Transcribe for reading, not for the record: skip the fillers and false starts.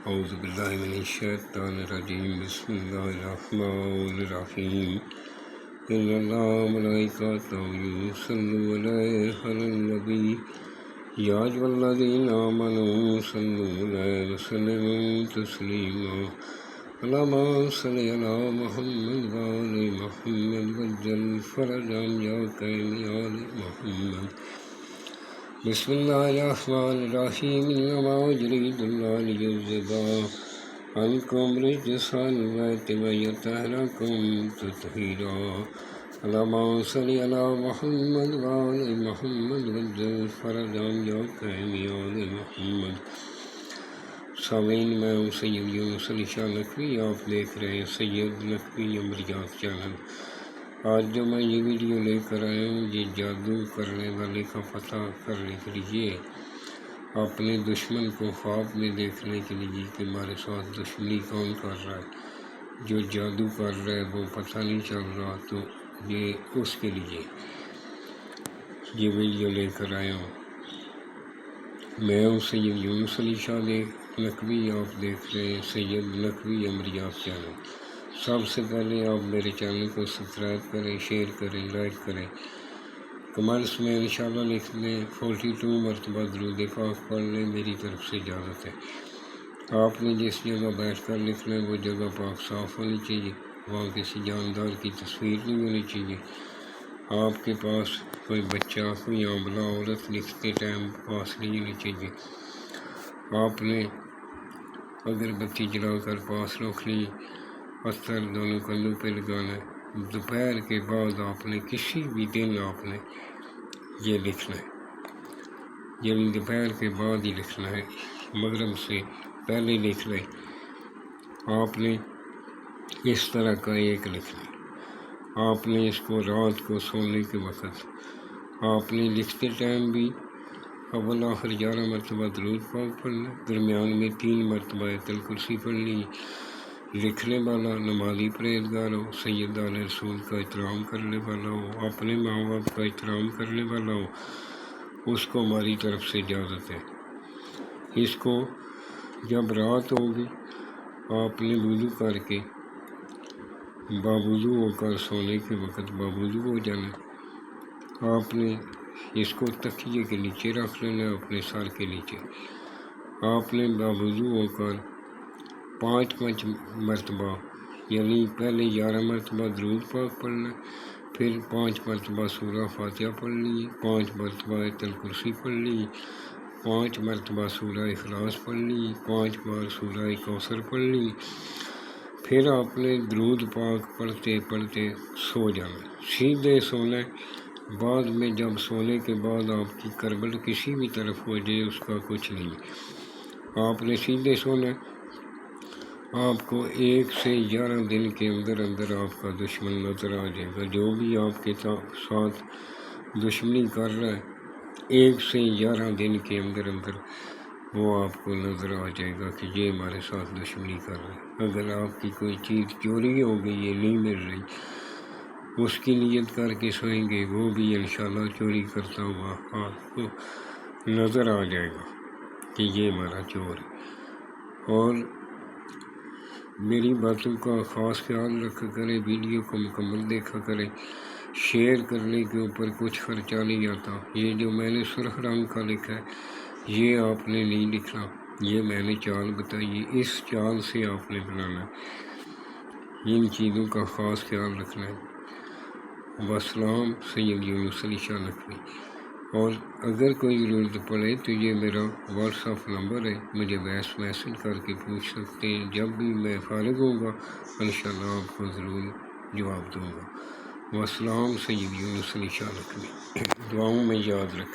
اعوذ باللہ من الشیطان الرجیم بسم اللہ الرحمن الرحیم ان اللہ ملائکتہ یصلون علی النبی یا ایھا الذین آمنوا صلوا علیہ وسلموا تسلیما اللہم صلی علی محمد وآل محمد وعجل فرجهم یا کریم آل محمد بسم اللہ الرحمن الرحیم انما یرید اللہ لیذھب عنکم الرجس اہل البیت ویطہرکم تطہیرا اللہم صلی علی محمد وآل محمد وعجل فرجهم یا کریم آل محمد۔ سامعین، میں ہوں سید یونس علی شاہ نقوی، آپ دیکھ رہے ہیں سید نقوی عمریات چینل۔ آج جو میں یہ ویڈیو لے کر آیا ہوں، یہ جادو کرنے والے کا پتہ کرنے کے لیے، اپنے دشمن کو خواب میں دیکھنے کے لیے کہ ہمارے ساتھ دشمنی کون کر رہا ہے، جو جادو کر رہا ہے وہ پتہ نہیں چل رہا، تو یہ اس کے لیے یہ ویڈیو لے کر آیا ہوں۔ میں ہوں سید یونس علی شاہ نقوی، آپ دیکھ رہے ہیں سید نقوی عمریات چینل۔ سب سے پہلے آپ میرے چینل کو سبسکرائب کریں، شیئر کریں، لائک کریں، کمنٹس میں انشاءاللہ لکھ دیں، 42 مرتبہ درود پاک پڑھ لیں، میری طرف سے اجازت ہے۔ آپ نے جس جگہ بیٹھ کر لکھنا ہے وہ جگہ پاک صاف ہونی چاہیے، وہاں کسی جاندار کی تصویر نہیں ہونی چاہیے۔ آپ کے پاس کوئی بچہ، کوئی عاملہ عورت لکھتے ٹائم پاس نہیں ہونی چاہیے۔ آپ نے اگر بتی جلا کر پاس رکھ لی، پتھر دونوں کندھوں پہ لگانا ہے۔ دوپہر کے بعد آپ نے کسی بھی دن آپ نے یہ لکھنا ہے، یعنی دوپہر کے بعد ہی لکھنا ہے، مغرب سے پہلے لکھ لیں۔ آپ نے اس طرح کا ایک لکھنا ہے۔ آپ نے اس کو رات کو سونے کے وقت آپ نے لکھتے ٹائم بھی اول آخر 11 مرتبہ درود پاک پڑھنا، درمیان میں 3 مرتبہ آیت الکرسی پڑھنی۔ لکھنے والا نمازی پرہیزگار ہو، سید آل رسول کا احترام کرنے والا ہو، اپنے ماں باپ کا احترام کرنے والا ہو، اس کو ہماری طرف سے اجازت ہے۔ اس کو جب رات ہوگی آپ نے وضو کر کے باوضو ہو کر سونے کے وقت باوضو ہو جانا۔ آپ نے اس کو تکیے کے نیچے رکھ لینا، اپنے سر کے نیچے۔ آپ نے باوضو ہو کر 5 مرتبہ، یعنی پہلے 11 مرتبہ درود پاک پڑھنا، پھر 5 مرتبہ سورہ فاتحہ پڑھنی، 5 مرتبہ آیت الکرسی پڑھنی، 5 مرتبہ سورہ اخلاص پڑھنی، 5 بار سورہ کوثر پڑھنی۔ پھر آپ نے درود پاک پڑھتے پڑھتے سو جانا، سیدھے سونا ہے۔ بعد میں جب سونے کے بعد آپ کی کربل کسی بھی طرف ہو جائے اس کا کچھ نہیں، آپ نے سیدھے سونا ہے۔ آپ کو 1 سے 11 دن کے اندر اندر آپ کا دشمن نظر آ جائے گا، جو بھی آپ کے ساتھ دشمنی کر رہا ہے 1 سے 11 دن کے اندر اندر وہ آپ کو نظر آ جائے گا کہ یہ ہمارے ساتھ دشمنی کر رہا ہے۔ اگر آپ کی کوئی چیز چوری ہو گئی، یہ نہیں مل رہی، اس کی نیت کر کے سوئیں گے، وہ بھی انشاءاللہ چوری کرتا ہوا آپ کو نظر آ جائے گا کہ یہ ہمارا چور ہے۔ اور میری باتوں کا خاص خیال رکھا کریں، ویڈیو کو مکمل دیکھا کریں، شیئر کرنے کے اوپر کچھ خرچہ نہیں آتا۔ یہ جو میں نے سرخ رنگ کا لکھا ہے یہ آپ نے نہیں لکھنا، یہ میں نے چال بتائی ہے، اس چال سے آپ نے بنانا ہے۔ ان چیزوں کا خاص خیال رکھنا ہے۔ والسلام، سید یونس علی شاہ نقوی۔ اور اگر کوئی ضرورت پڑے تو یہ میرا واٹس ایپ نمبر ہے، مجھے وائس میسج کر کے پوچھ سکتے ہیں، جب بھی میں فارغ ہوں گا انشاءاللہ آپ کو ضرور جواب دوں گا۔ والسلام، سید یونس علی شاہ نقوی۔ دعاؤں میں یاد رکھیں۔